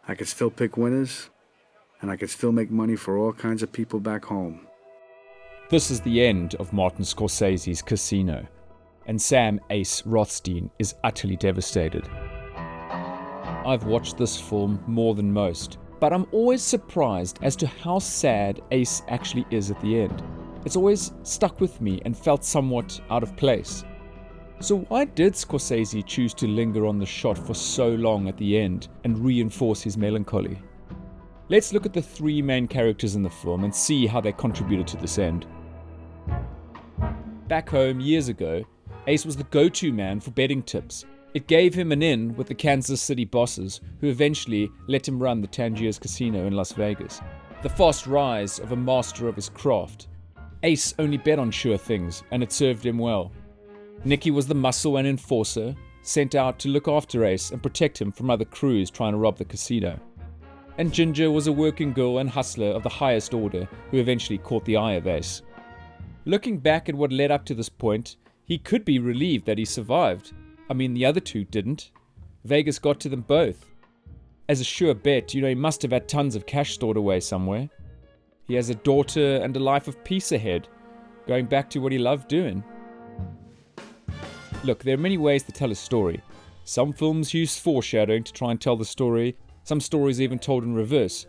I could still pick winners, and I could still make money for all kinds of people back home. This is the end of Martin Scorsese's Casino, and Sam Ace Rothstein is utterly devastated. I've watched this film more than most, but I'm always surprised as to how sad Ace actually is at the end. It's always stuck with me and felt somewhat out of place. So why did Scorsese choose to linger on the shot for so long at the end and reinforce his melancholy? Let's look at the three main characters in the film and see how they contributed to this end. Back home years ago, Ace was the go-to man for betting tips. It gave him an in with the Kansas City bosses, who eventually let him run the Tangiers Casino in Las Vegas. The fast rise of a master of his craft. Ace only bet on sure things, and it served him well. Nicky was the muscle and enforcer, sent out to look after Ace and protect him from other crews trying to rob the casino. And Ginger was a working girl and hustler of the highest order, who eventually caught the eye of Ace. Looking back at what led up to this point, he could be relieved that he survived. I mean, the other two didn't. Vegas got to them both. As a sure bet, he must have had tons of cash stored away somewhere. He has a daughter and a life of peace ahead, going back to what he loved doing. Look, there are many ways to tell a story. Some films use foreshadowing to try and tell the story. Some stories are even told in reverse.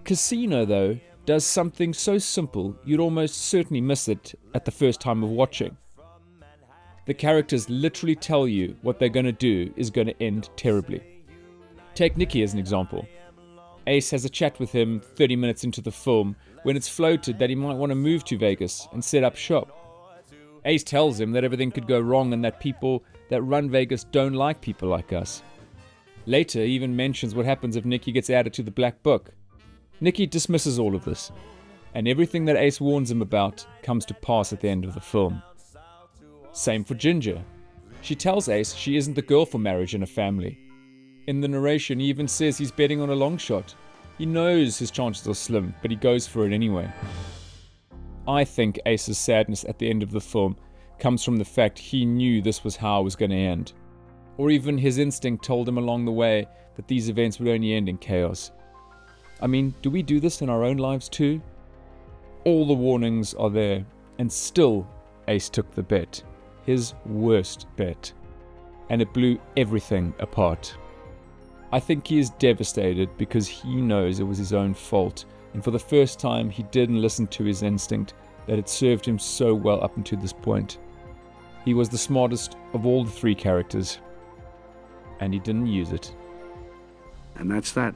Casino, though, does something so simple you'd almost certainly miss it at the first time of watching. The characters literally tell you what they're going to do is going to end terribly. Take Nicky as an example. Ace has a chat with him 30 minutes into the film when it's floated that he might want to move to Vegas and set up shop. Ace tells him that everything could go wrong and that people that run Vegas don't like people like us. Later, he even mentions what happens if Nicky gets added to the Black Book. Nicky dismisses all of this, and everything that Ace warns him about comes to pass at the end of the film. Same for Ginger. She tells Ace she isn't the girl for marriage and a family. In the narration, he even says he's betting on a long shot. He knows his chances are slim, but he goes for it anyway. I think Ace's sadness at the end of the film comes from the fact he knew this was how it was going to end. Or even his instinct told him along the way that these events would only end in chaos. I mean, do we do this in our own lives too? All the warnings are there, and still Ace took the bet. His worst bet. And it blew everything apart. I think he is devastated because he knows it was his own fault, and for the first time he didn't listen to his instinct that had served him so well up until this point. He was the smartest of all the three characters, and he didn't use it. And that's that.